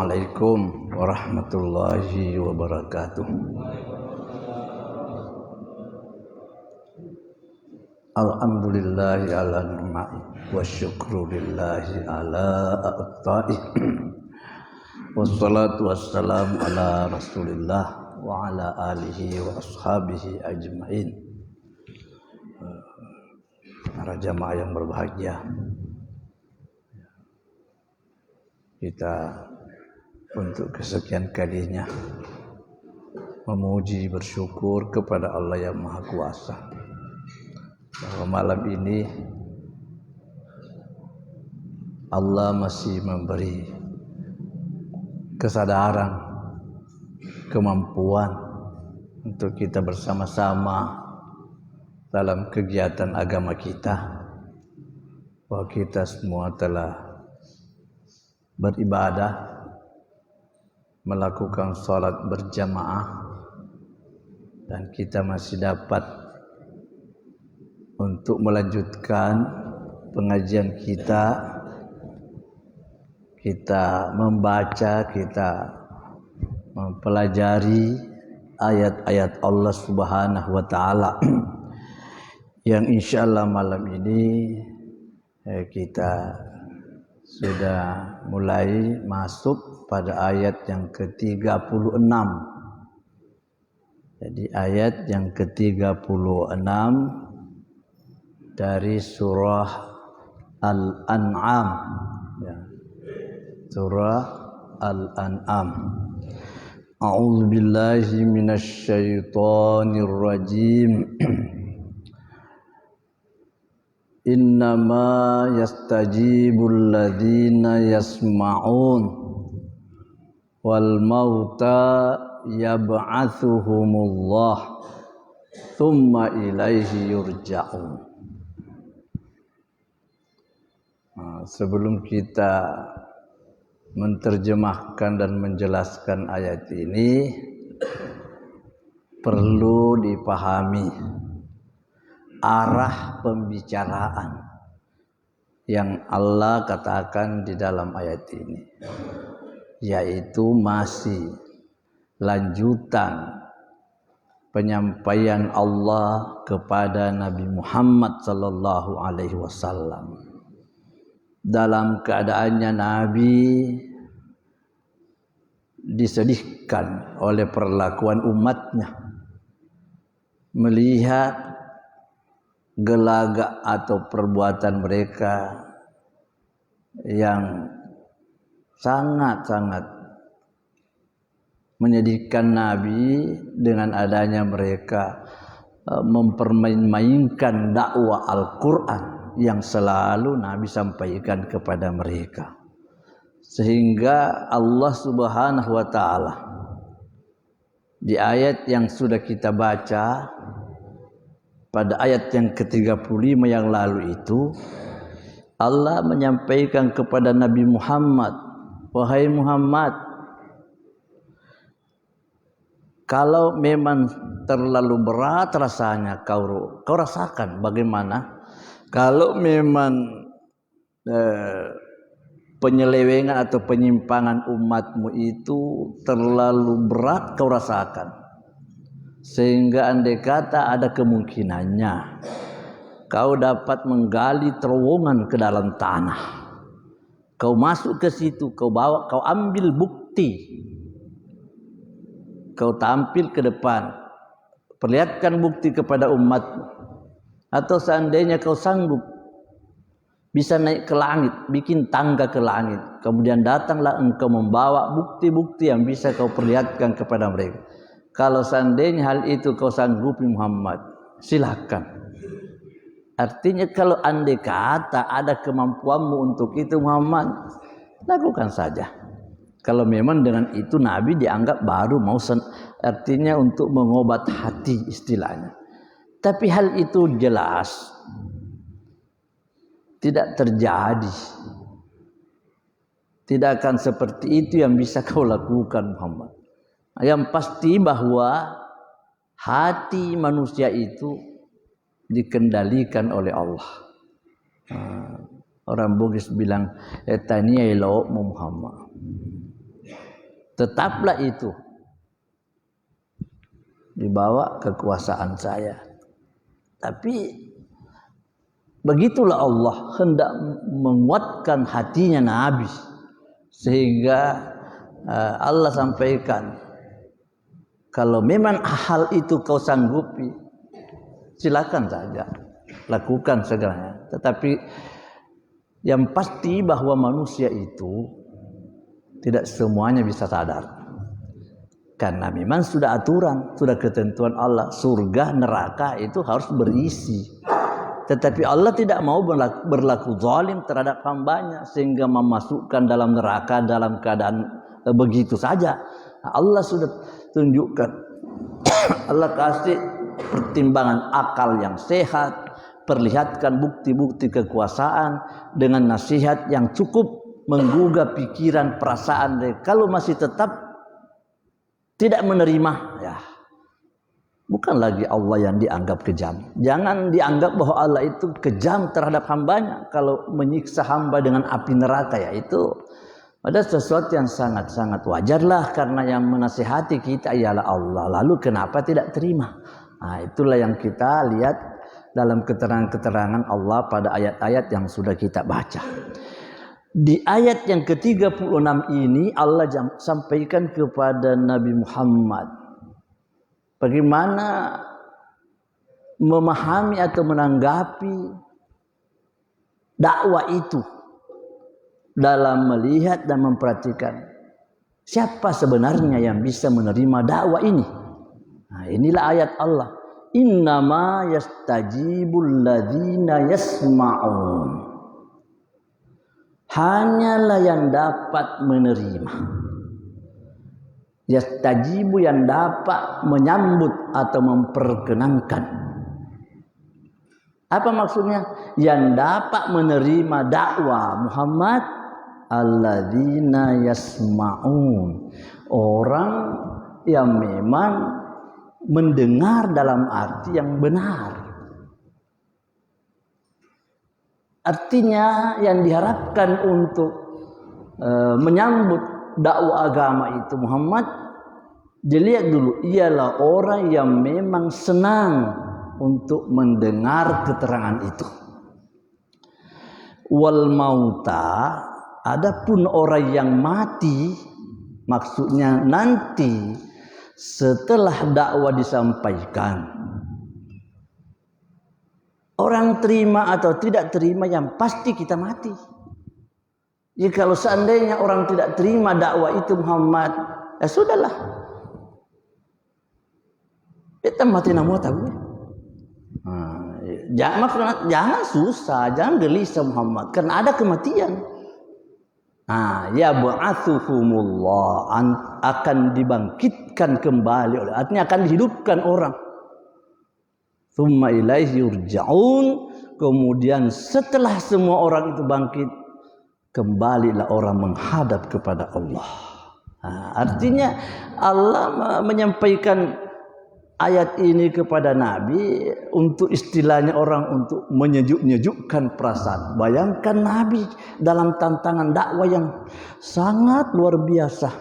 Assalamualaikum warahmatullahi wabarakatuh. Alhamdulillahi ala ni'ma'i wa syukru lillahi ala a'ta'i. Wassalatu wassalamu ala rasulillah wa ala alihi wa ashabihi ajma'in. Para jamaah yang berbahagia, kita untuk kesekian kalinya memuji bersyukur kepada Allah yang Maha Kuasa bahwa malam ini Allah masih memberi kesadaran, kemampuan untuk kita bersama-sama dalam kegiatan agama kita, bahwa kita semua telah beribadah, melakukan sholat berjamaah, dan kita masih dapat untuk melanjutkan pengajian kita. Kita membaca, kita mempelajari ayat-ayat Allah Subhanahu wa Ta'ala yang insyaallah malam ini kita sudah mulai masuk pada ayat yang ke-36. Jadi ayat yang ke-36 dari surah Al-An'am, ya. Surah Al-An'am. A'udzu billahi minasy syaithanir rajim. Innama yastajibul ladzina yasma'un wal mauta yab'atsuhumullah tsumma ilaihi yurja'un. Sebelum kita menterjemahkan dan menjelaskan ayat ini, perlu dipahami arah pembicaraan yang Allah katakan di dalam ayat ini, yaitu masih lanjutan penyampaian Allah kepada Nabi Muhammad sallallahu alaihi wasallam. Dalam keadaannya Nabi disedihkan oleh perlakuan umatnya, melihat gelagak atau perbuatan mereka yang sangat-sangat menyedihkan Nabi dengan adanya mereka mempermain-mainkan dakwah Al-Quran yang selalu Nabi sampaikan kepada mereka. Sehingga Allah Subhanahu wa Ta'ala di ayat yang sudah kita baca, pada ayat yang ke-35 yang lalu itu, Allah menyampaikan kepada Nabi Muhammad, wahai Muhammad, kalau memang terlalu berat rasanya kau rasakan bagaimana kalau memang penyelewengan atau penyimpangan umatmu itu terlalu berat kau rasakan, sehingga andai kata ada kemungkinannya kau dapat menggali terowongan ke dalam tanah, kau masuk ke situ, kau ambil bukti, kau tampil ke depan, perlihatkan bukti kepada umatmu. Atau seandainya kau sanggup bisa naik ke langit, bikin tangga ke langit, kemudian datanglah engkau membawa bukti-bukti yang bisa kau perlihatkan kepada mereka. Kalau seandainya hal itu kau sanggupi Muhammad, silakan. Artinya kalau andai kata ada kemampuanmu untuk itu Muhammad, lakukan saja. Kalau memang dengan itu Nabi dianggap baru mau artinya untuk mengobat hati istilahnya. Tapi hal itu jelas tidak terjadi. Tidak akan seperti itu yang bisa kau lakukan Muhammad. Yang pasti bahwa hati manusia itu dikendalikan oleh Allah. Orang Bugis bilang etania ilo Muhammad. tetaplah itu dibawa kekuasaan saya. Tapi begitulah Allah hendak menguatkan hatinya Nabi, sehingga Allah sampaikan, kalau memang hal itu kau sanggupi, silakan saja, lakukan segalanya. Tetapi yang pasti bahwa manusia itu tidak semuanya bisa sadar. Karena memang sudah aturan, sudah ketentuan Allah, surga, neraka itu harus berisi. Tetapi Allah tidak mau berlaku zalim terhadap hambanya sehingga memasukkan dalam neraka dalam keadaan begitu saja. Allah sudah tunjukkan, Allah kasih pertimbangan akal yang sehat, perlihatkan bukti-bukti kekuasaan dengan nasihat yang cukup menggugah pikiran perasaan mereka. Kalau masih tetap tidak menerima, ya bukan lagi Allah yang dianggap kejam. Jangan dianggap bahwa Allah itu kejam terhadap hambanya. Kalau menyiksa hamba dengan api neraka, ya itu ada sesuatu yang sangat-sangat wajarlah, karena yang menasihati kita ialah Allah. Lalu kenapa tidak terima? Nah, itulah yang kita lihat dalam keterangan-keterangan Allah pada ayat-ayat yang sudah kita baca. Di ayat yang ke-36 ini Allah sampaikan kepada Nabi Muhammad bagaimana memahami atau menanggapi dakwah itu dalam melihat dan memperhatikan siapa sebenarnya yang bisa menerima dakwah ini. Nah, inilah ayat Allah. Innama yastajibul ladzina yasma'un. Hanyalah yang dapat menerima. Yastajibu yang dapat menyambut atau memperkenankan. Apa maksudnya? Yang dapat menerima dakwah Muhammad, alladzina yasma'un. Orang yang memang mendengar dalam arti yang benar. Artinya yang diharapkan untuk menyambut dakwah agama itu Muhammad, dilihat dulu, ialah orang yang memang senang untuk mendengar keterangan itu. Wal mauta, adapun orang yang mati, maksudnya nanti setelah dakwah disampaikan, orang terima atau tidak terima, yang pasti kita mati. Ya, kalau seandainya orang tidak terima dakwah itu Muhammad, ya sudahlah, kita mati nama tahu. Jangan susah, jangan gelisah Muhammad, karena ada kematian. Ya ba'atsuhumullah, akan dibangkitkan kembali oleh, artinya akan dihidupkan orang. Tsumma ilaihi yurja'un, kemudian setelah semua orang itu bangkit, kembalilah orang menghadap kepada Allah. Artinya Allah menyampaikan ayat ini kepada Nabi untuk istilahnya orang untuk menyejuk-nyejukkan perasaan. Bayangkan Nabi dalam tantangan dakwah yang sangat luar biasa.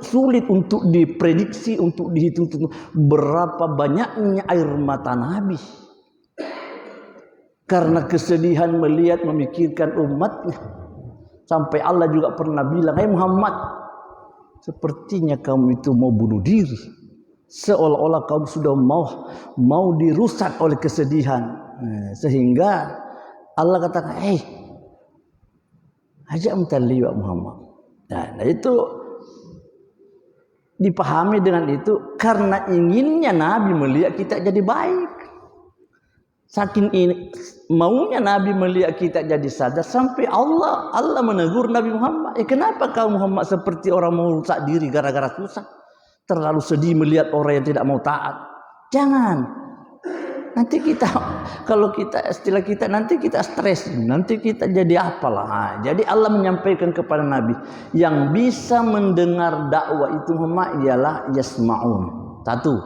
Sulit untuk diprediksi, untuk dihitung berapa banyaknya air mata Nabi. Karena kesedihan melihat, memikirkan umatnya. Sampai Allah juga pernah bilang, "Hai Muhammad, sepertinya kamu itu mau bunuh diri. Seolah-olah kamu sudah mau dirusak oleh kesedihan." Sehingga Allah katakan, ajak mentali wa Muhammad. Nah, itu dipahami dengan itu karena inginnya Nabi melihat kita jadi baik. Saking ini maunya Nabi melihat kita jadi sadar, sampai Allah menegur Nabi Muhammad. Kenapa kau Muhammad seperti orang mau rusak diri gara-gara susah? Terlalu sedih melihat orang yang tidak mau taat. Jangan. Nanti kita, kalau kita istilah kita, nanti kita stres, nanti kita jadi apalah. Jadi Allah menyampaikan kepada Nabi, yang bisa mendengar dakwah itu Muhammad ialah yasma'un. Satu,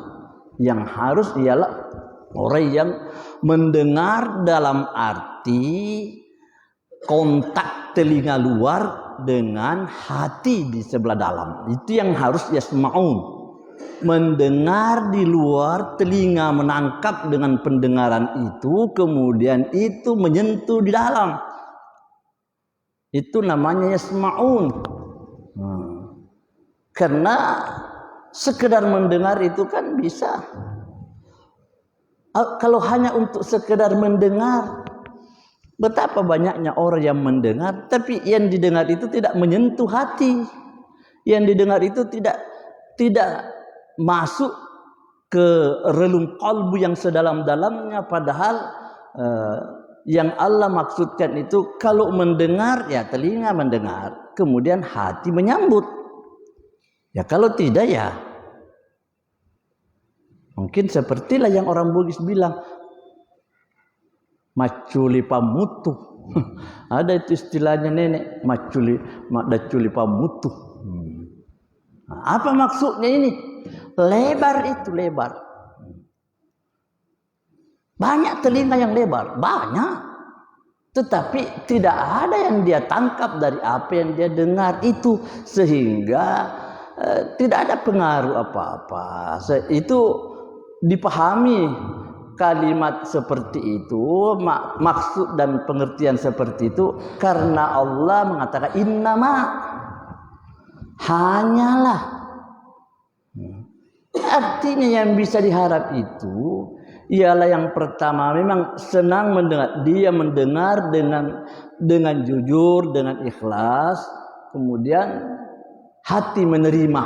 yang harus ialah orang yang mendengar dalam arti kontak telinga luar dengan hati di sebelah dalam. Itu yang harus yasma'un. Mendengar di luar, telinga menangkap dengan pendengaran itu, kemudian itu menyentuh di dalam. Itu namanya yasma'un. Karena sekedar mendengar itu kan bisa. Kalau hanya untuk sekedar mendengar, betapa banyaknya orang yang mendengar, tapi yang didengar itu tidak menyentuh hati. Yang didengar itu tidak masuk ke relung kalbu yang sedalam-dalamnya. Padahal yang Allah maksudkan itu kalau mendengar ya telinga mendengar, kemudian hati menyambut. Ya kalau tidak ya mungkin sepertilah yang orang Bugis bilang maculi pamutu. Ada itu istilahnya nenek, maculi pamutu. Nah, apa maksudnya ini? Lebar itu lebar. Banyak telinga yang lebar, banyak. Tetapi tidak ada yang dia tangkap dari apa yang dia dengar itu, sehingga tidak ada pengaruh apa-apa. Itu dipahami kalimat seperti itu, maksud dan pengertian seperti itu karena Allah mengatakan innama, hanyalah. Artinya yang bisa diharap itu ialah yang pertama memang senang mendengar, dia mendengar dengan jujur, dengan ikhlas, kemudian hati menerima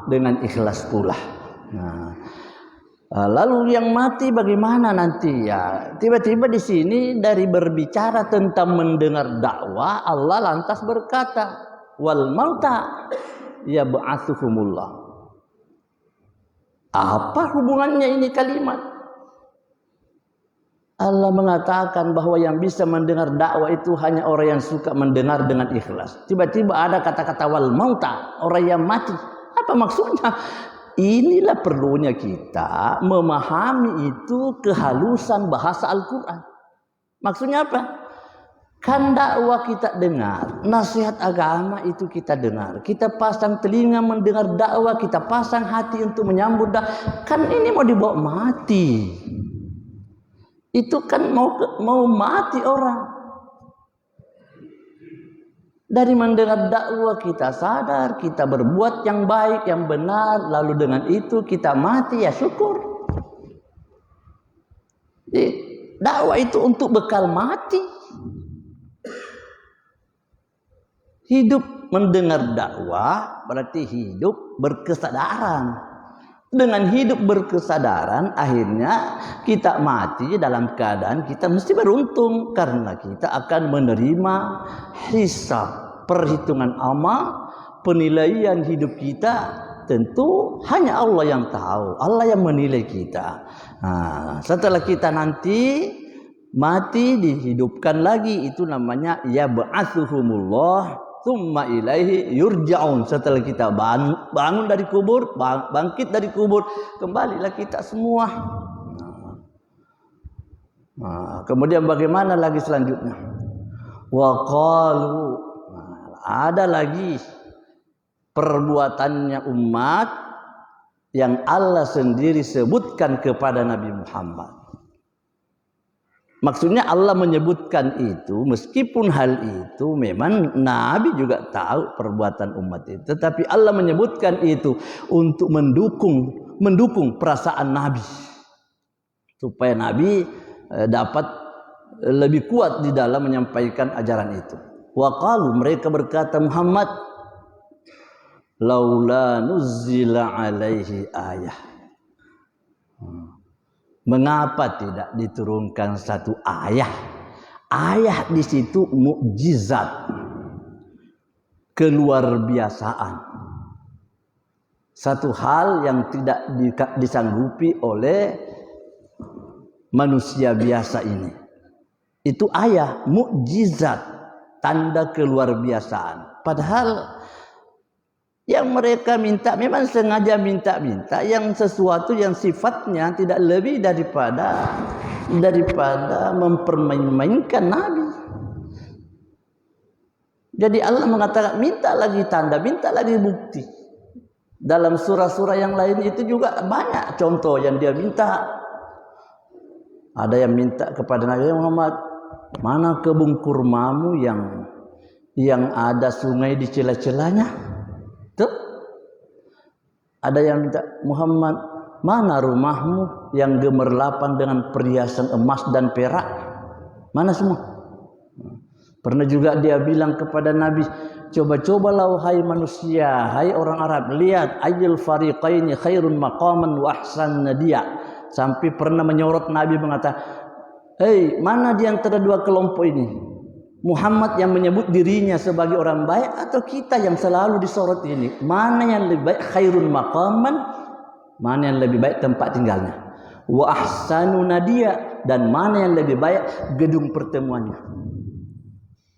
dengan ikhlas pula. Nah, lalu yang mati bagaimana nanti ya? Tiba-tiba di sini dari berbicara tentang mendengar dakwah, Allah lantas berkata, wal mauta yab'atsuhumullah. Apa hubungannya ini kalimat? Allah mengatakan bahwa yang bisa mendengar dakwah itu hanya orang yang suka mendengar dengan ikhlas. Tiba-tiba ada kata-kata wal mauta, orang yang mati. Apa maksudnya? Inilah perlunya kita memahami itu kehalusan bahasa Al-Quran. Maksudnya apa? Kan dakwah kita dengar, nasihat agama itu kita dengar, kita pasang telinga mendengar dakwah, kita pasang hati untuk menyambut dakwah. Kan ini mau dibawa mati. Itu kan mau mati orang. Dari mendengar dakwah kita sadar, kita berbuat yang baik, yang benar, lalu dengan itu kita mati, ya syukur. Dakwah itu untuk bekal mati. Hidup mendengar dakwah berarti hidup berkesadaran. Dengan hidup berkesadaran akhirnya kita mati dalam keadaan kita mesti beruntung karena kita akan menerima hisab, perhitungan amal, penilaian hidup kita. Tentu hanya Allah yang tahu, Allah yang menilai kita. Nah, setelah kita nanti mati dihidupkan lagi, itu namanya ya ba'atsuhumullah tsumma ilaihi yurja'un. Setelah kita bangun dari kubur, bangkit dari kubur, kembalilah kita semua. Nah, kemudian bagaimana lagi selanjutnya? Wa qalu, ada lagi perbuatannya umat yang Allah sendiri sebutkan kepada Nabi Muhammad. Maksudnya Allah menyebutkan itu, meskipun hal itu memang Nabi juga tahu perbuatan umat itu, tetapi Allah menyebutkan itu untuk mendukung perasaan Nabi, supaya Nabi dapat lebih kuat di dalam menyampaikan ajaran itu. Wa qalu, mereka berkata, Muhammad, laula nuzzila alaihi ayah. Mengapa tidak diturunkan satu ayat? Ayat di situ mukjizat, keluar biasaan. Satu hal yang tidak disanggupi oleh manusia biasa ini. Itu ayat, mukjizat, tanda keluar biasaan. Padahal yang mereka minta memang sengaja minta yang sesuatu yang sifatnya tidak lebih daripada mempermain-mainkan Nabi. Jadi Allah mengatakan minta lagi tanda, minta lagi bukti. Dalam surah-surah yang lain itu juga banyak contoh yang dia minta. Ada yang minta kepada Nabi Muhammad, mana kebun kurmamu yang ada sungai di celah-celahnya? Tuh. Ada yang minta, Muhammad, mana rumahmu yang gemerlapan dengan perhiasan emas dan perak? Mana semua? Pernah juga dia bilang kepada Nabi, coba-cobalah wahai manusia, hai orang Arab, lihat ayyul fariqaini khairun maqaman wa ahsan nadia. Sampai pernah menyorot Nabi mengatakan, hei, mana di antara dua kelompok ini? Muhammad yang menyebut dirinya sebagai orang baik atau kita yang selalu disorot ini? Mana yang lebih baik? Khairun maqaman, mana yang lebih baik tempat tinggalnya? Wa ahsanu nadia, dan mana yang lebih baik gedung pertemuannya?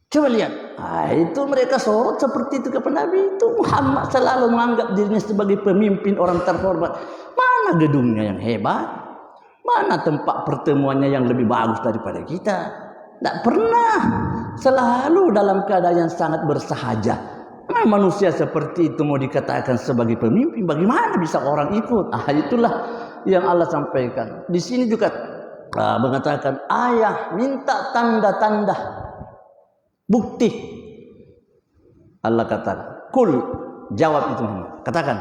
Coba lihat, itu mereka sorot seperti itu kepada Nabi. Itu Muhammad selalu menganggap dirinya sebagai pemimpin orang terhormat. Mana gedungnya yang hebat? Mana tempat pertemuannya yang lebih bagus daripada kita? Tidak pernah. Selalu dalam keadaan yang sangat bersahaja. Manusia seperti itu mau dikatakan sebagai pemimpin, bagaimana bisa orang ikut? Itulah yang Allah sampaikan. Di sini juga mengatakan, ayah minta tanda-tanda, bukti. Allah katakan, kul, jawab itu Muhammad. Katakan,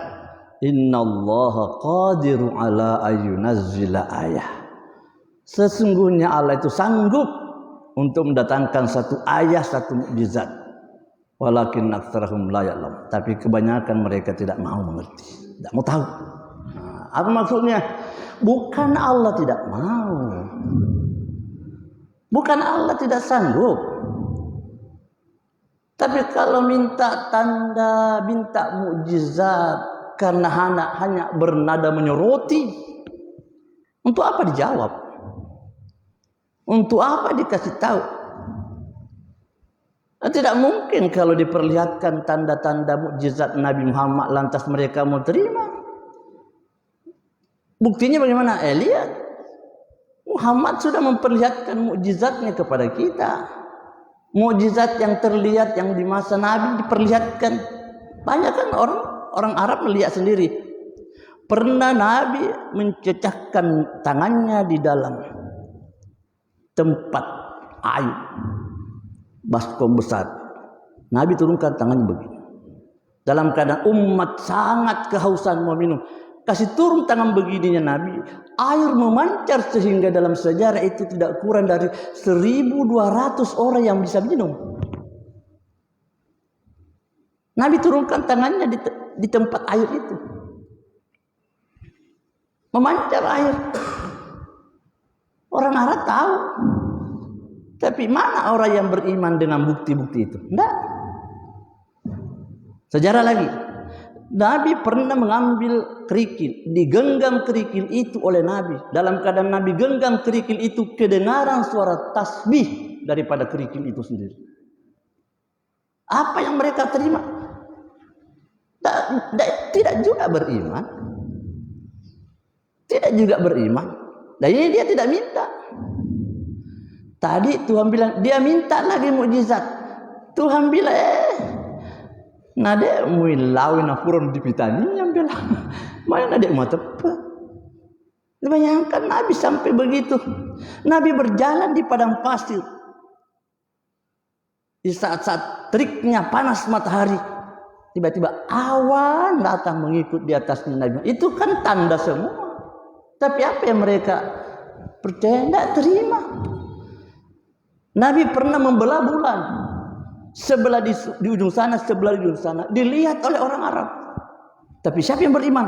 innallaha qadiru ala ayyunazzila ayah. Sesungguhnya Allah itu sanggup untuk mendatangkan satu ayat, satu mukjizat. Walakin aktsarahum la ya'lam. Tapi kebanyakan mereka tidak mau mengerti, tidak mau tahu. Apa maksudnya? Bukan Allah tidak mau. Bukan Allah tidak sanggup. Tapi kalau minta tanda, minta mukjizat, karena hanya bernada menyoroti, untuk apa dijawab? Untuk apa dikasih tahu? Tidak mungkin kalau diperlihatkan tanda-tanda mukjizat Nabi Muhammad lantas mereka mau terima. Buktinya bagaimana? Lihat, Muhammad sudah memperlihatkan mukjizatnya kepada kita. Mukjizat yang terlihat yang di masa Nabi diperlihatkan. Banyak kan orang Arab melihat sendiri. Pernah Nabi mencecahkan tangannya di dalam tempat air baskom besar. Nabi turunkan tangannya begini. Dalam keadaan umat sangat kehausan mau minum, kasih turun tangan begininya Nabi. Air memancar sehingga dalam sejarah itu tidak kurang dari 1.200 orang yang bisa minum. Nabi turunkan tangannya di tempat air itu, memancar air. Orang Arab tahu, tapi mana orang yang beriman dengan bukti-bukti itu? Tidak. Sejarah lagi, Nabi pernah mengambil kerikil, digenggam kerikil itu oleh Nabi. Dalam keadaan Nabi genggam kerikil itu, kedengaran suara tasbih daripada kerikil itu sendiri. Apa yang mereka terima? Tidak juga beriman. Tidak juga beriman. Dan ini dia tidak minta. Tadi Tuhan bilang, dia minta lagi mukjizat. Tuhan bilang, nade muilawin apuron dipitani yang bilang, mana nade mau tepat. Bayangkan Nabi sampai begitu. Nabi berjalan di padang pasir. Di saat-saat teriknya panas matahari, tiba-tiba awan datang mengikut di atasnya Nabi. Itu kan tanda semua. Tapi apa yang mereka percaya? Tidak terima. Nabi pernah membelah bulan. Sebelah di ujung sana, sebelah di ujung sana. Dilihat oleh orang Arab. Tapi siapa yang beriman?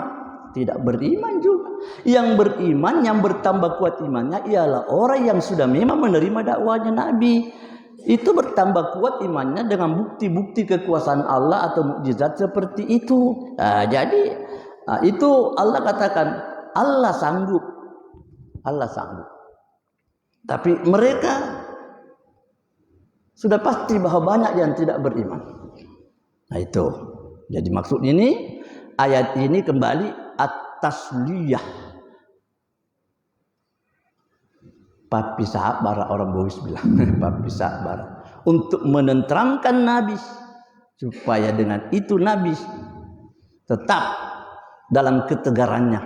Tidak beriman juga. Yang beriman, yang bertambah kuat imannya ialah orang yang sudah memang menerima dakwahnya Nabi. Itu bertambah kuat imannya dengan bukti-bukti kekuasaan Allah atau mukjizat seperti itu. Jadi itu Allah katakan, Allah sanggup. Allah sanggup. Tapi mereka sudah pasti bahwa banyak yang tidak beriman. Nah itu. Jadi maksud ini, ayat ini kembali at-tasliyah. Papi sahabara orang Bugis bilang. Papi sahabara. Untuk menenteramkan Nabi supaya dengan itu Nabi tetap dalam ketegarannya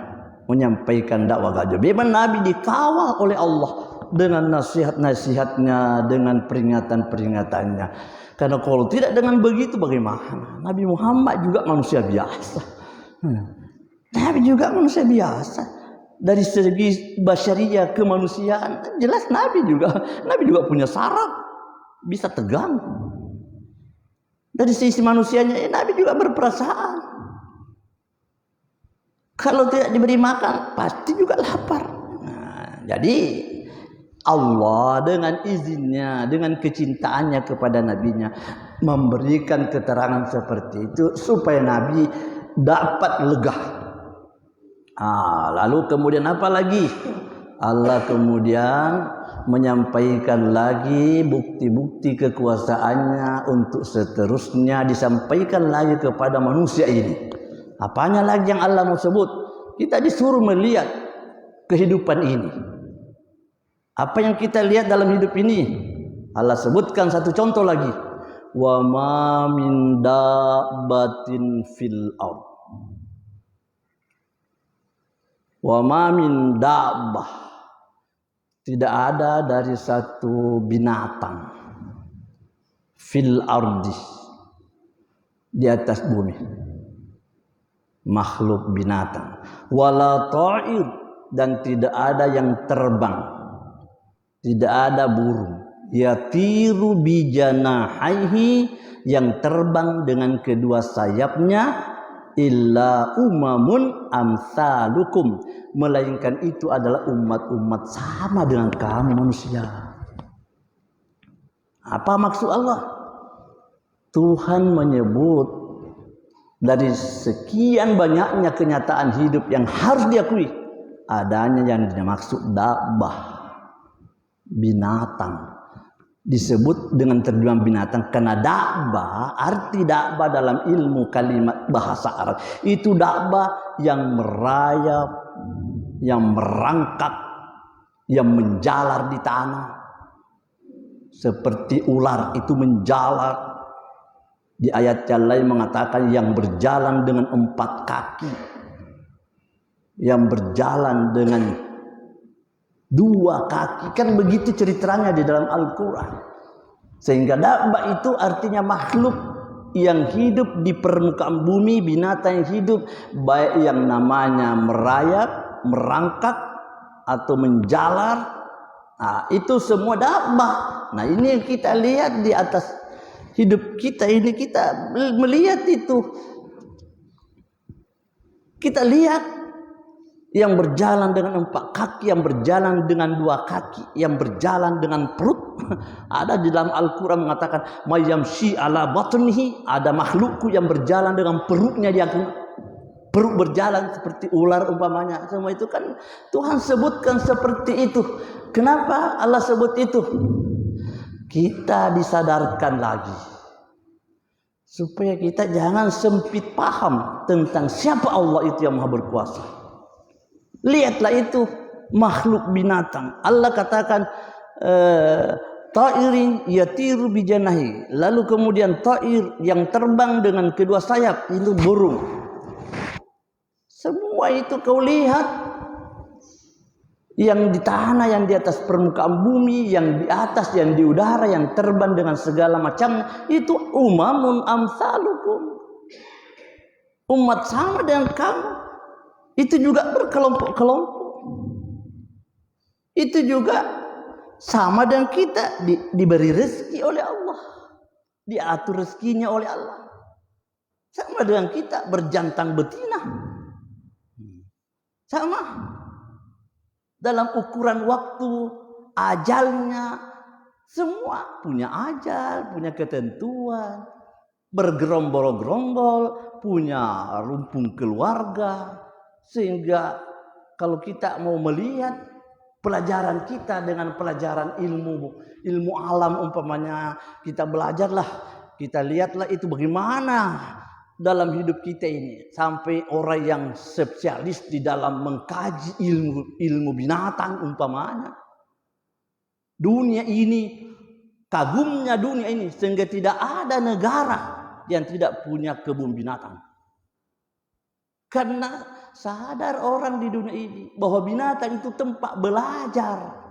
menyampaikan dakwah gajah. Memang Nabi dikawal oleh Allah dengan nasihat-nasihatnya, dengan peringatan-peringatannya. Karena kalau tidak dengan begitu bagaimana? Nabi Muhammad juga manusia biasa. Nabi juga manusia biasa. Dari segi basyariyah kemanusiaan, jelas Nabi juga punya saraf, bisa tegang. Dari sisi manusianya, Nabi juga berperasaan. Kalau tidak diberi makan, pasti juga lapar. Nah, jadi Allah dengan izinnya, dengan kecintaannya kepada nabinya memberikan keterangan seperti itu supaya Nabi dapat lega. Lalu kemudian apa lagi? Allah kemudian menyampaikan lagi bukti-bukti kekuasaannya untuk seterusnya disampaikan lagi kepada manusia ini. Apanya lagi yang Allah mau sebut? Kita disuruh melihat kehidupan ini. Apa yang kita lihat dalam hidup ini? Allah sebutkan satu contoh lagi. Wa ma min dabbatin fil ard. Wa ma min dabbah. Tidak ada dari satu binatang fil ardi, di atas bumi, makhluk binatang, wala ta'ir, dan tidak ada yang terbang. Tidak ada burung yatiru bijanahaihi, yang terbang dengan kedua sayapnya, illa umamun amsalukum, melainkan itu adalah umat-umat sama dengan kamu manusia. Apa maksud Allah? Tuhan menyebut dari sekian banyaknya kenyataan hidup yang harus diakui, adanya yang dimaksud dabbah, binatang. Disebut dengan terjemahan binatang karena dabbah, arti dabbah dalam ilmu kalimat bahasa Arab itu dabbah yang merayap, yang merangkak, yang menjalar di tanah. Seperti ular itu menjalar. Di ayat yang lain mengatakan yang berjalan dengan 4 kaki, yang berjalan dengan 2 kaki, kan begitu ceritanya di dalam Al-Quran. Sehingga dabbah itu artinya makhluk yang hidup di permukaan bumi, binatang yang hidup, baik yang namanya merayap, merangkak, atau menjalar. Nah, itu semua dabbah. Nah, ini yang kita lihat di atas hidup kita ini, kita melihat itu. Kita lihat yang berjalan dengan 4 kaki, yang berjalan dengan 2 kaki, yang berjalan dengan perut. Ada di dalam Al-Quran mengatakan mayamshi ala batnihi, ada makhlukku yang berjalan dengan perutnya, dia perut berjalan seperti ular umpamanya. Semua itu kan Tuhan sebutkan seperti itu. Kenapa Allah sebut itu? Kita disadarkan lagi supaya kita jangan sempit paham tentang siapa Allah itu yang Maha Berkuasa. Lihatlah itu makhluk binatang. Allah katakan ta'irin yatiru bijanahi. Lalu kemudian ta'ir yang terbang dengan kedua sayap, itu burung. Semua itu kau lihat, yang di tanah, yang di atas permukaan bumi, yang di atas, yang di udara, yang terbang dengan segala macam, itu umamun amsalukum. Umat sama dengan kamu. Itu juga berkelompok-kelompok. Itu juga sama dengan kita, diberi rezeki oleh Allah, diatur rezekinya oleh Allah. Sama dengan kita, berjantang betina. Sama. Dalam ukuran waktu, ajalnya, semua punya ajal, punya ketentuan. Bergerombol-gerombol, punya rumpun keluarga. Sehingga kalau kita mau melihat pelajaran kita dengan pelajaran ilmu alam umpamanya, kita belajarlah, kita lihatlah itu bagaimana dalam hidup kita ini, sampai orang yang spesialis di dalam mengkaji ilmu binatang umpamanya. Dunia ini, kagumnya dunia ini, sehingga tidak ada negara yang tidak punya kebun binatang. Karena sadar orang di dunia ini bahwa binatang itu tempat belajar.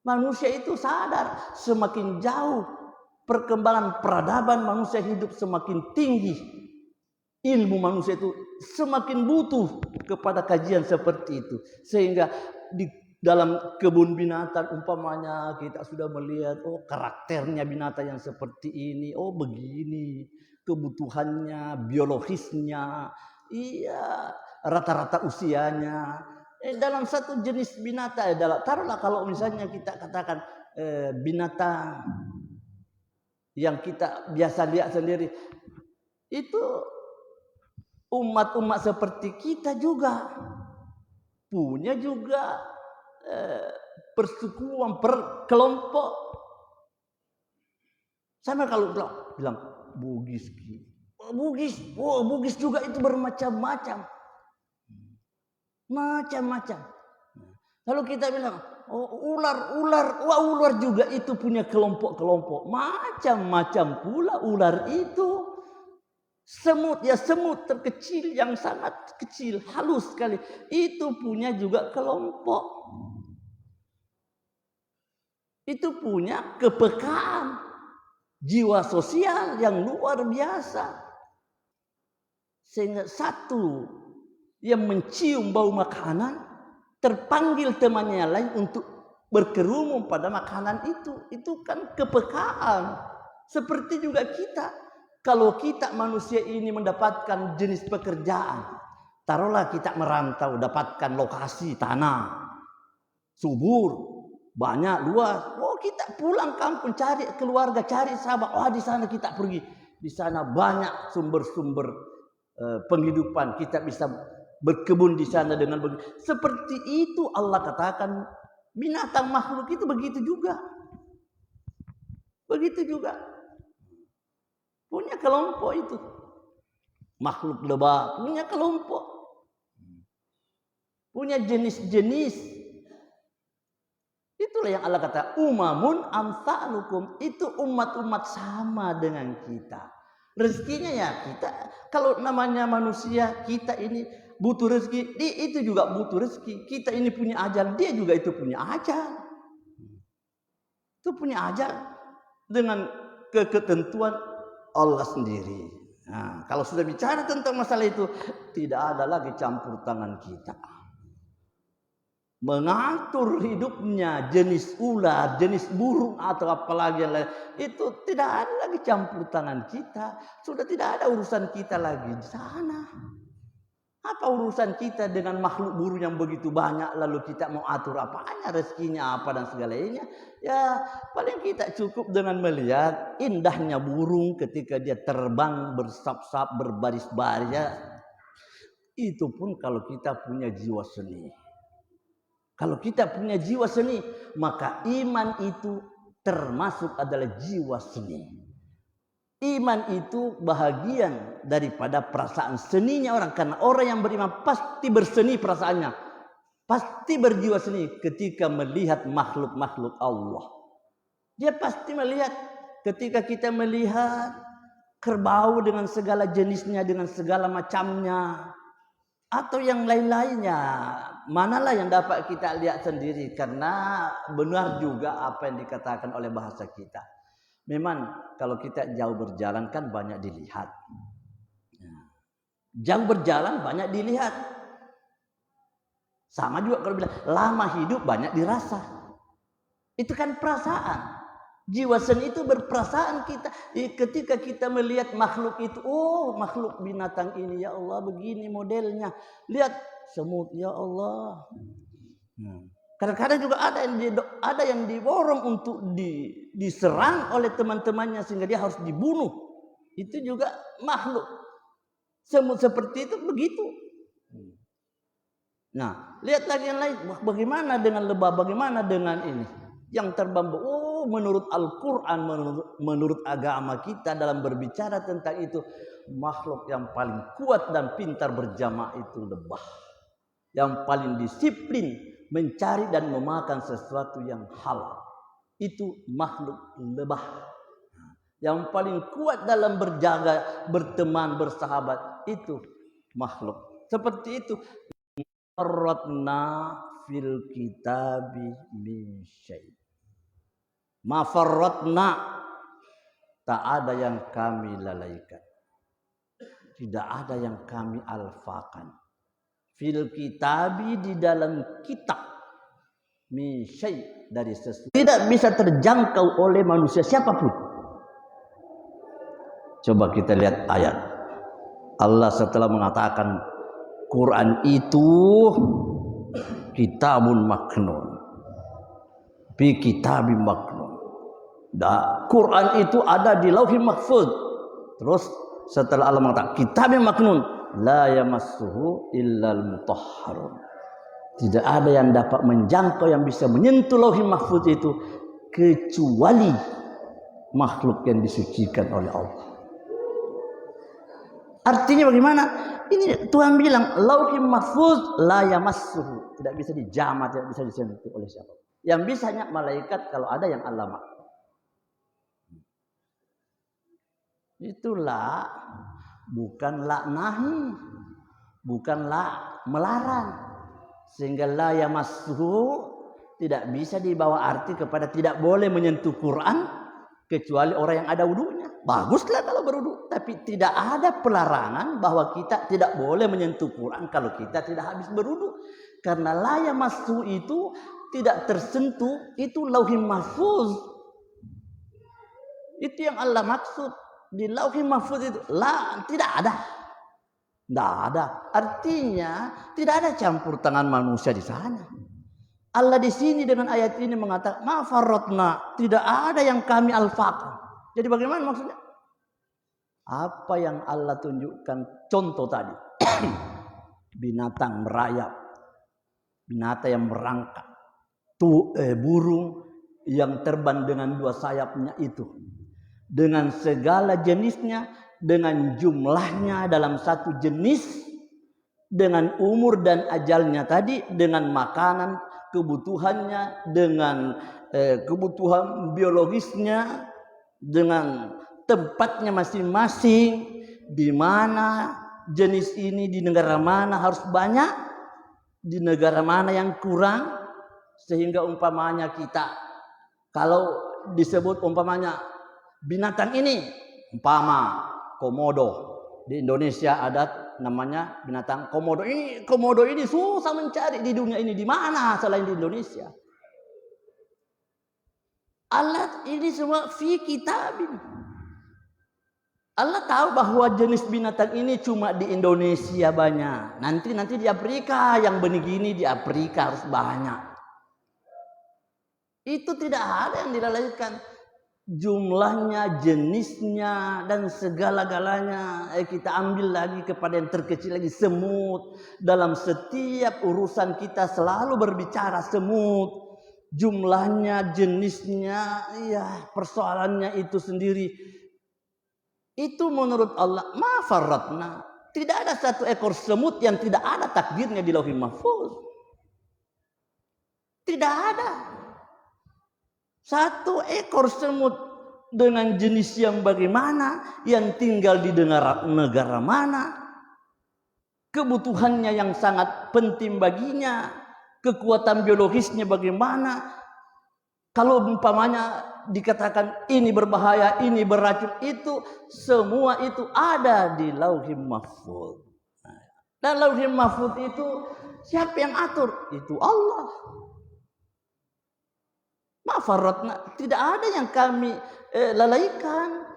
Manusia itu sadar semakin jauh perkembangan peradaban manusia hidup semakin tinggi. Ilmu manusia itu semakin butuh kepada kajian seperti itu. Sehingga di dalam kebun binatang umpamanya kita sudah melihat karakternya binatang yang seperti ini, begini kebutuhannya, biologisnya, iya, rata-rata usianya. Dalam satu jenis binatang, taruhlah kalau misalnya kita katakan binatang yang kita biasa lihat sendiri, itu umat-umat seperti kita juga punya juga persekutuan, kelompok. Sama kalau bilang Bugis, Bugis juga itu bermacam-macam, macam-macam. Lalu kita bilang ular juga itu punya kelompok-kelompok, macam-macam pula ular itu. Semut terkecil yang sangat kecil, halus sekali, itu punya juga kelompok. Itu punya kepekaan, jiwa sosial yang luar biasa. Sehingga satu yang mencium bau makanan terpanggil temannya lain untuk berkerumun pada makanan itu. Itu kan kepekaan. Seperti juga kita. Kalau kita manusia ini mendapatkan jenis pekerjaan, taruhlah kita merantau, dapatkan lokasi tanah, subur, banyak, luas. Kita pulang kampung, cari keluarga, cari sahabat. Di sana kita pergi. Di sana banyak sumber-sumber penghidupan. Kita bisa berkebun di sana dengan begitu. Seperti itu Allah katakan binatang makhluk itu begitu juga. Begitu juga. Punya kelompok itu. Makhluk lebah punya kelompok. Punya jenis-jenis. Itulah yang Allah kata umamun amsalukum, itu umat-umat sama dengan kita. Rezekinya ya kita, kalau namanya manusia kita ini butuh rezeki, itu juga butuh rezeki. Kita ini punya ajal, dia juga itu punya ajal. Itu punya ajal dengan ketentuan Allah sendiri. Nah, kalau sudah bicara tentang masalah itu, tidak ada lagi campur tangan kita. Mengatur hidupnya jenis ular, jenis burung atau apalagi yang lain, itu tidak ada lagi campur tangan kita. Sudah tidak ada urusan kita lagi di sana. Apa urusan kita dengan makhluk burung yang begitu banyak, lalu kita mau atur apanya, rezekinya apa dan segalanya. Ya paling kita cukup dengan melihat indahnya burung ketika dia terbang bersap-sap, berbaris-baris. Ya. Itu pun kalau kita punya jiwa seni. Kalau kita punya jiwa seni, maka iman itu termasuk adalah jiwa seni. Iman itu bahagian daripada perasaan seninya orang. Karena orang yang beriman pasti berseni perasaannya. Pasti berjiwa seni ketika melihat makhluk-makhluk Allah. Dia pasti melihat ketika kita melihat kerbau dengan segala jenisnya, dengan segala macamnya. Atau yang lain-lainnya. Manalah yang dapat kita lihat sendiri. Karena benar juga apa yang dikatakan oleh bahasa kita. Memang kalau kita jauh berjalan kan banyak dilihat. Jauh berjalan banyak dilihat. Sama juga kalau bilang lama hidup banyak dirasa. Itu kan perasaan. Jiwa seni itu berperasaan kita. Ketika kita melihat makhluk itu. Makhluk binatang ini ya Allah begini modelnya. Lihat semut ya Allah. Kadang-kadang juga ada yang diborong untuk diserang oleh teman-temannya sehingga dia harus dibunuh. Itu juga makhluk. Semut seperti itu begitu. Nah, lihat lagi yang lain. Bagaimana dengan lebah? Bagaimana dengan ini? Yang terbang. Menurut Al-Quran, menurut agama kita dalam berbicara tentang itu, makhluk yang paling kuat dan pintar berjamaah itu lebah. Yang paling disiplin mencari dan memakan sesuatu yang halal. Itu makhluk lebah. Yang paling kuat dalam berjaga, berteman, bersahabat itu makhluk. Seperti itu. Farratna fil kitabi min syai'. Ma farratna, tak ada yang kami lalaikan. Tidak ada yang kami alfakan. Fil kitabi, di dalam kitab, min syai', dari sesuatu. Tidak bisa terjangkau oleh manusia siapapun. Coba kita lihat ayat. Allah setelah mengatakan Quran itu kitabun maknun, bi kitabim maknun. Quran itu ada di Lauhil Mahfuz. Terus setelah Allah mengatakan kitabim maknun, la yamassuhu illal mutahharun. Tidak ada yang dapat menjangkau, yang bisa menyentuh Lauhil Mahfuz itu kecuali makhluk yang disucikan oleh Allah. Artinya bagaimana? Ini Tuhan bilang Lauhil Mahfuz la yamassuhu, tidak bisa dijamah, tidak bisa disentuh oleh siapa. Yang bisa hanya malaikat kalau ada yang Allah maksud. Itulah bukanlah nahi, bukanlah melarang. Sehingga la yamassuhu tidak bisa dibawa arti kepada tidak boleh menyentuh Quran kecuali orang yang ada wudunya. Baguslah kalau berwudu, tapi tidak ada pelarangan bahwa kita tidak boleh menyentuh Quran kalau kita tidak habis berwudu. Karena la yamassuhu itu tidak tersentuh, itu Lauhil Mahfuz. Itu yang Allah maksud. Di Lauhil Mahfuz itu tidak ada. Tidak ada. Artinya tidak ada campur tangan manusia di sana. Allah di sini dengan ayat ini mengatakan ma farratna, tidak ada yang kami alfakan. Jadi bagaimana maksudnya? Apa yang Allah tunjukkan contoh tadi. Binatang merayap, binatang yang merangkak, burung yang terbang dengan dua sayapnya itu, dengan segala jenisnya, dengan jumlahnya dalam satu jenis, dengan umur dan ajalnya tadi, dengan makanan kebutuhannya, dengan kebutuhan biologisnya, dengan tempatnya masing-masing, di mana jenis ini di negara mana harus banyak, di negara mana yang kurang, sehingga umpamanya kita kalau disebut umpamanya binatang ini umpama komodo, di Indonesia ada namanya binatang komodo. Komodo ini susah mencari di dunia ini, di mana selain di Indonesia. Allah ini semua fi kitabin. Allah tahu bahwa jenis binatang ini cuma di Indonesia banyak. Nanti di Afrika yang begini, di Afrika harus banyak. Itu tidak ada yang dilalaikan. Jumlahnya, jenisnya, dan segala-galanya. Kita ambil lagi kepada yang terkecil lagi, semut. Dalam setiap urusan kita selalu berbicara semut. Jumlahnya, jenisnya, ya persoalannya itu sendiri. Itu menurut Allah ma farratna. Tidak ada satu ekor semut yang tidak ada takdirnya di Lauhil Mahfuz. Tidak ada satu ekor semut dengan jenis yang bagaimana, yang tinggal di negara mana, kebutuhannya yang sangat penting baginya, kekuatan biologisnya bagaimana. Kalau umpamanya dikatakan ini berbahaya, ini beracun, itu semua itu ada di Lauhil Mahfuz. Dan Lauhil Mahfuz itu siapa yang atur? Itu Allah. Ma farratna, tidak ada yang kami lalaikan.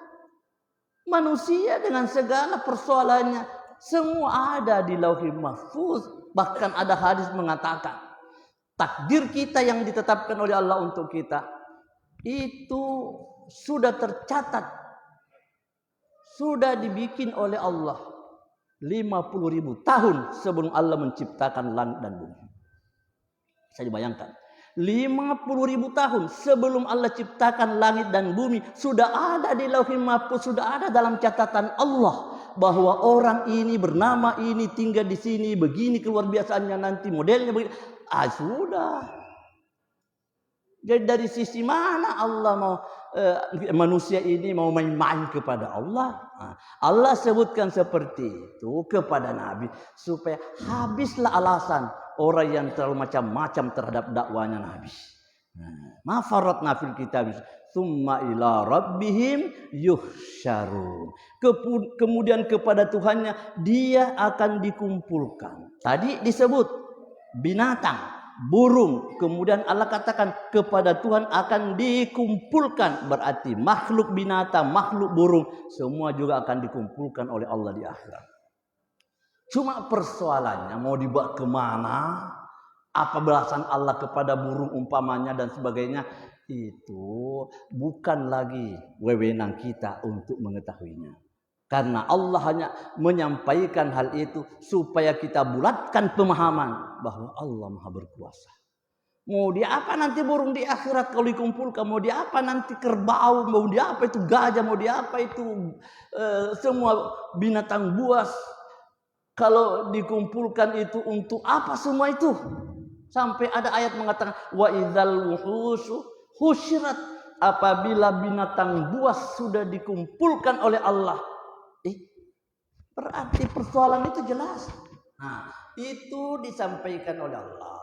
Manusia dengan segala persoalannya semua ada di Lauhil Mahfuz. Bahkan ada hadis mengatakan takdir kita yang ditetapkan oleh Allah untuk kita itu sudah tercatat, sudah dibikin oleh Allah 50.000 tahun sebelum Allah menciptakan langit dan bumi. Saya dibayangkan 50.000 tahun sebelum Allah ciptakan langit dan bumi sudah ada di Lauhil Mahfuz, sudah ada dalam catatan Allah bahwa orang ini bernama ini, tinggal di sini, begini keluar biasaannya, nanti modelnya begini. Sudah. Jadi dari sisi mana Allah mau manusia ini mau main-main kepada Allah. Allah sebutkan seperti itu kepada Nabi supaya habislah alasan orang yang terlalu macam-macam terhadap dakwanya Nabi. Ma faratna fil kitab summa ila rabbihim yuhsyarun. Kemudian kepada Tuhannya dia akan dikumpulkan. Tadi disebut binatang, burung. Kemudian Allah katakan kepada Tuhan akan dikumpulkan. Berarti makhluk binatang, makhluk burung semua juga akan dikumpulkan oleh Allah di akhirat. Cuma persoalannya mau dibawa kemana? Apa balasan Allah kepada burung umpamanya dan sebagainya, itu bukan lagi wewenang kita untuk mengetahuinya. Karena Allah hanya menyampaikan hal itu supaya kita bulatkan pemahaman bahwa Allah Maha Berkuasa. Mau dia apa nanti burung di akhirat kalau dikumpulkan, mau dia apa nanti kerbau, mau dia apa itu gajah, mau dia apa itu semua binatang buas. Kalau dikumpulkan itu untuk apa semua itu? Sampai ada ayat mengatakan wa idzal wuhushu husyirat, apabila binatang buas sudah dikumpulkan oleh Allah. Berarti persoalan itu jelas. Nah, itu disampaikan oleh Allah.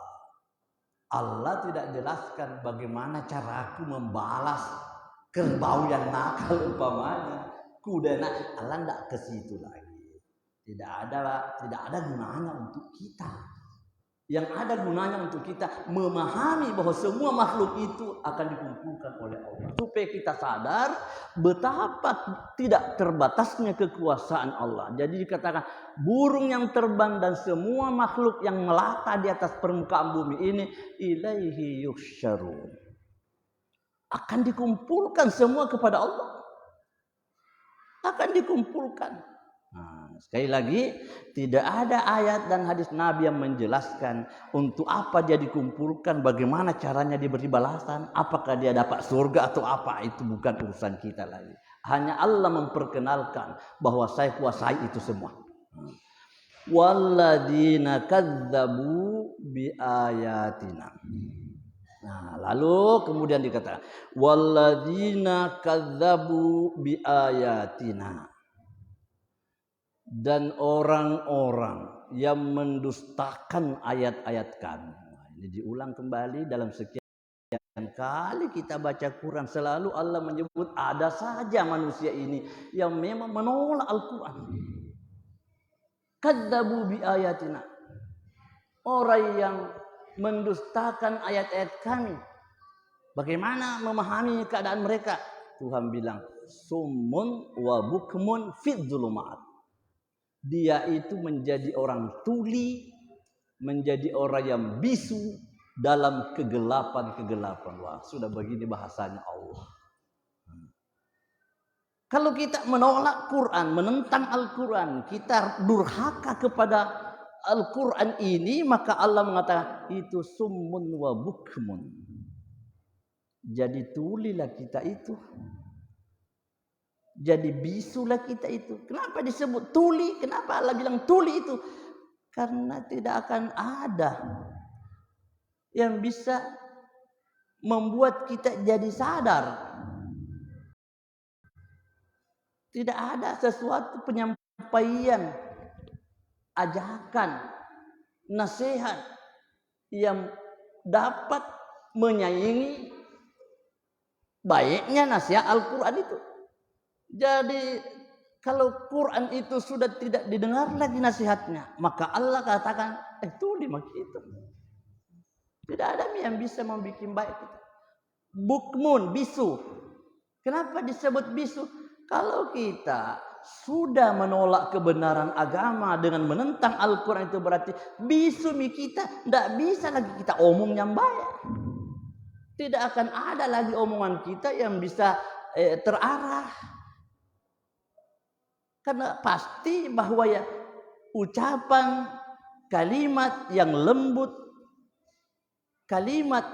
Allah tidak jelaskan bagaimana cara aku membalas kerbau yang nakal umpamanya, kuda nakal. Allah tidak ke situ lagi. Tidak ada gunanya untuk kita. Yang ada gunanya untuk kita memahami bahwa semua makhluk itu akan dikumpulkan oleh Allah. Supaya kita sadar betapa tidak terbatasnya kekuasaan Allah. Jadi dikatakan burung yang terbang dan semua makhluk yang melata di atas permukaan bumi ini ilaihi yuhsyarun. Akan dikumpulkan semua kepada Allah. Akan dikumpulkan. Nah, sekali lagi tidak ada ayat dan hadis Nabi yang menjelaskan untuk apa dia dikumpulkan, bagaimana caranya diberi balasan, apakah dia dapat surga atau apa, itu bukan urusan kita lagi. Hanya Allah memperkenalkan bahwa saya kuasai itu semua. Walladzina kadzdzabu biayatina. Nah, lalu kemudian dikatakan walladzina kadzdzabu biayatina. Dan orang-orang yang mendustakan ayat-ayat kami. Ini diulang kembali dalam sekian kali kita baca Quran. Selalu Allah menyebut ada saja manusia ini yang memang menolak Al-Quran. Kadzabu bi ayatina. Orang yang mendustakan ayat-ayat kami. Bagaimana memahami keadaan mereka? Tuhan bilang summun wa bukmun fid dzulumat. Dia itu menjadi orang tuli, menjadi orang yang bisu dalam kegelapan-kegelapan. Wah, sudah begini bahasanya Allah. Kalau kita menolak Quran, menentang Al-Quran, kita durhaka kepada Al-Quran ini, maka Allah mengatakan itu summun wa bukmun. Jadi tulilah kita itu. Jadi bisulah kita itu. Kenapa disebut tuli? Kenapa Allah bilang tuli itu? Karena tidak akan ada yang bisa membuat kita jadi sadar. Tidak ada sesuatu penyampaian, ajakan, nasihat yang dapat menyaingi baiknya nasihat Al-Quran itu. Jadi kalau Quran itu sudah tidak didengar lagi nasihatnya, maka Allah katakan tuli begitu. Tidak ada yang bisa membuat baik. Bukmun, bisu. Kenapa disebut bisu? Kalau kita sudah menolak kebenaran agama dengan menentang Al-Quran, itu berarti bisu kita. Tidak bisa lagi kita omong yang baik. Tidak akan ada lagi omongan kita yang bisa terarah. Karena pasti bahwa ya ucapan kalimat yang lembut, kalimat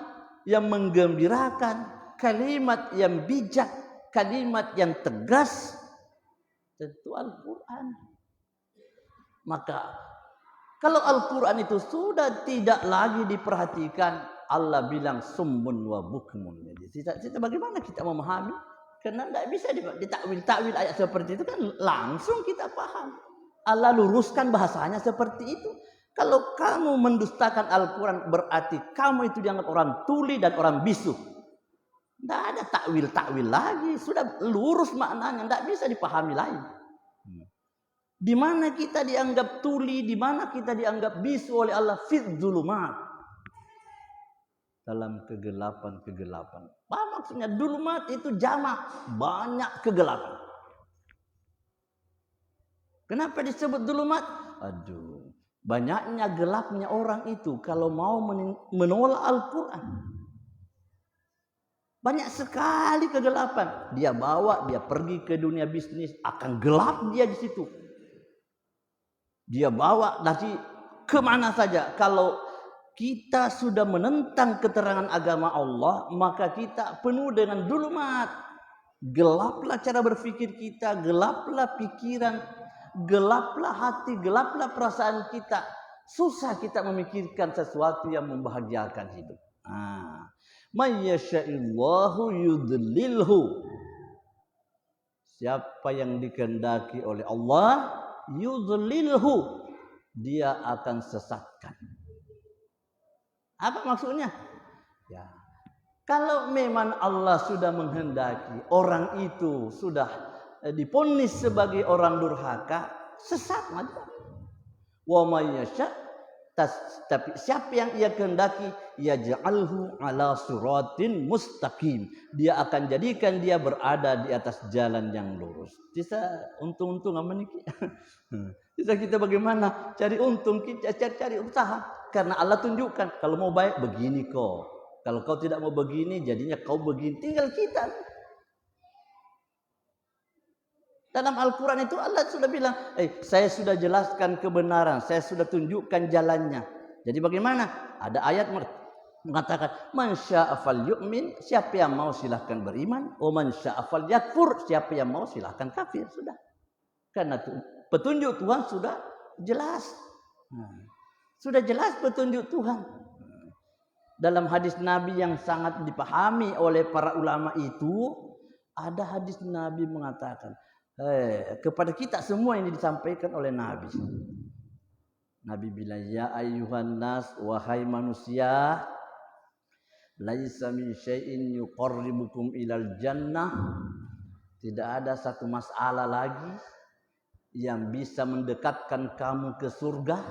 yang menggembirakan, kalimat yang bijak, kalimat yang tegas, tentu Al-Quran. Maka kalau Al-Quran itu sudah tidak lagi diperhatikan, Allah bilang summun wa bukmun. Jadi kita bagaimana kita memahami? Karena tidak bisa ditakwil ayat seperti itu kan langsung kita paham. Allah luruskan bahasanya seperti itu. Kalau kamu mendustakan Al-Quran berarti kamu itu dianggap orang tuli dan orang bisu. Tidak ada takwil lagi. Sudah lurus maknanya. Tidak bisa dipahami lain. Di mana kita dianggap tuli, di mana kita dianggap bisu oleh Allah, fid zulumat, dalam kegelapan. Apa maksudnya? Zulumat itu jamak, banyak kegelapan. Kenapa disebut zulumat? Aduh, banyaknya gelapnya orang itu kalau mau menolak Al-Quran. Banyak sekali kegelapan. Dia pergi ke dunia bisnis, akan gelap dia di situ. Dia bawa dari kemana saja. Kalau kita sudah menentang keterangan agama Allah, maka kita penuh dengan zulumat. Gelaplah cara berpikir kita, gelaplah pikiran, gelaplah hati, gelaplah perasaan kita. Susah kita memikirkan sesuatu yang membahagiakan hidup. May yasha'illahu yudlilhu. Siapa yang dikehendaki oleh Allah, yudlilhu, dia akan sesatkan. Apa maksudnya? Ya, kalau memang Allah sudah menghendaki orang itu sudah diponis sebagai orang durhaka, sesat saja. Wa may yasha, tapi siapa yang ia kehendaki, yaj'alhu ala suratin mustaqim, dia akan jadikan dia berada di atas jalan yang lurus. Bisa untung-untung apa nih? Bisa kita bagaimana cari untung, kita cari usaha, karena Allah tunjukkan kalau mau baik begini kok, kalau kau tidak mau begini jadinya kau begini. Tinggal kita. Dalam Al-Quran itu Allah sudah bilang, saya sudah jelaskan kebenaran, saya sudah tunjukkan jalannya. Jadi bagaimana? Ada ayat mengatakan, man syaa falyu'min, siapa yang mau silahkan beriman, wa man syaa falyakfur, siapa yang mau silahkan kafir. Sudah. Karena petunjuk Tuhan sudah jelas. Sudah jelas petunjuk Tuhan. Dalam hadis Nabi yang sangat dipahami oleh para ulama itu, ada hadis Nabi mengatakan, kepada kita semua ini disampaikan oleh Nabi. Nabi bilang, ya ayyuhan nas, wahai manusia, laisa min syai'in yuqarribukum ilal jannah, tidak ada satu masalah lagi yang bisa mendekatkan kamu ke surga,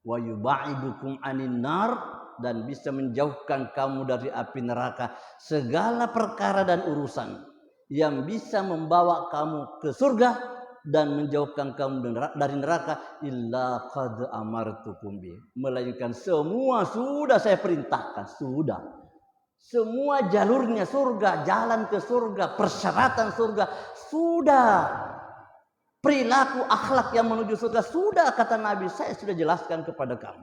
wa yubaidukum anin nar, dan bisa menjauhkan kamu dari api neraka. Segala perkara dan urusan yang bisa membawa kamu ke surga dan menjauhkan kamu dari neraka, illa qad amartukum bi, melainkan semua sudah saya perintahkan. Sudah semua jalurnya surga, jalan ke surga, persyaratan surga sudah, perilaku akhlak yang menuju surga sudah, kata Nabi, saya sudah jelaskan kepada kamu.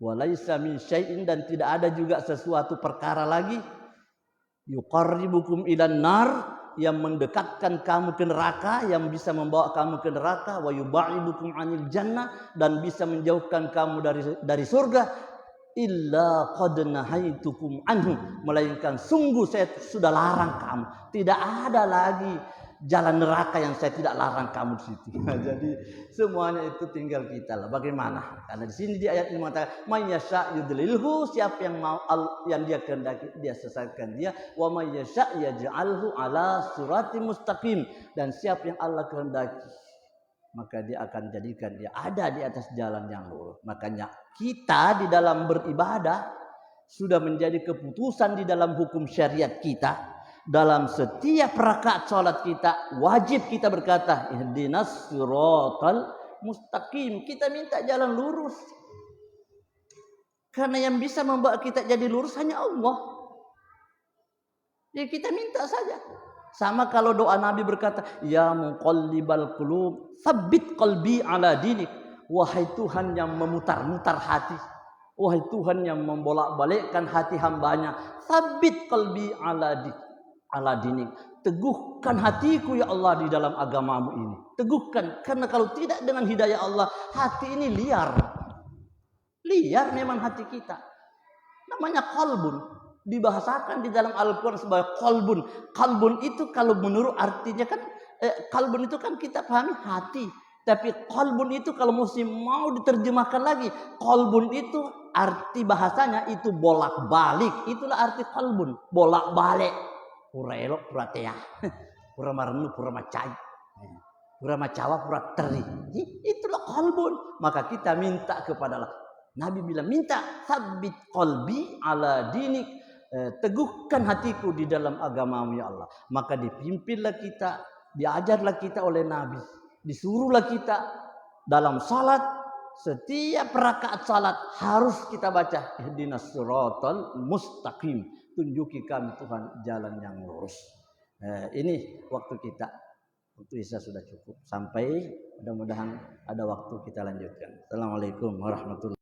Walaisa min syai'in, dan tidak ada juga sesuatu perkara lagi, yuqarribukum ilan nar, yang mendekatkan kamu ke neraka, yang bisa membawa kamu ke neraka, wa yubaidukum anil jannah, dan bisa menjauhkan kamu dari surga, illa qad nahaitukum anhu, melainkan sungguh saya sudah larang kamu. Tidak ada lagi jalan neraka yang saya tidak larang kamu di situ. Jadi semuanya itu tinggal kita lah bagaimana. Karena di sini di ayat ini mengatakan, may yasha yudlilhu, siapa yang mau yang dia kehendaki dia sesatkan dia, wa may yasha yaj'alhu ala suratim mustaqim, dan siapa yang Allah kehendaki maka dia akan jadikan dia ada di atas jalan yang lurus. Makanya kita di dalam beribadah sudah menjadi keputusan di dalam hukum syariat kita. Dalam setiap rakaat salat kita wajib kita berkata, ihdinas siratal mustaqim. Kita minta jalan lurus. Karena yang bisa membawa kita jadi lurus hanya Allah. Jadi kita minta saja. Sama kalau doa Nabi berkata, ya muqallibal qulub, tsabbit qalbi ala dinik. Wahai Tuhan yang memutar-mutar hati, wahai Tuhan yang membolak-balikkan hati hambanya, tsabbit qalbi ala dinik, teguhkan hatiku ya Allah di dalam agamamu ini. Teguhkan, karena kalau tidak dengan hidayah Allah, hati ini liar. Liar memang hati kita. namanya qalbun. Dibahasakan di dalam Al-Quran sebagai qalbun. Qalbun itu kalau menurut artinya kan, qalbun itu kan kita pahami hati. Tapi qalbun itu kalau mesti mau diterjemahkan lagi, qalbun itu arti bahasanya itu bolak-balik. Itulah arti qalbun, bolak-balik. Pura elok, pura teah. Pura marenu, pura macai. Pura macawa, pura teri. Itulah qalbun. Maka kita minta kepada Allah. Nabi bilang, minta sabit qalbi ala dinik. Teguhkan hatiku di dalam agamamu ya Allah. Maka dipimpinlah kita, diajarlah kita oleh Nabi. Disuruhlah kita dalam salat, setiap rakaat salat harus kita baca ihdinas siratal mustaqim. Tunjuki kami Tuhan jalan yang lurus. Ini waktu kita. Waktu Isya sudah cukup. Sampai mudah-mudahan ada waktu kita lanjutkan. Assalamualaikum warahmatullahi wabarakatuh.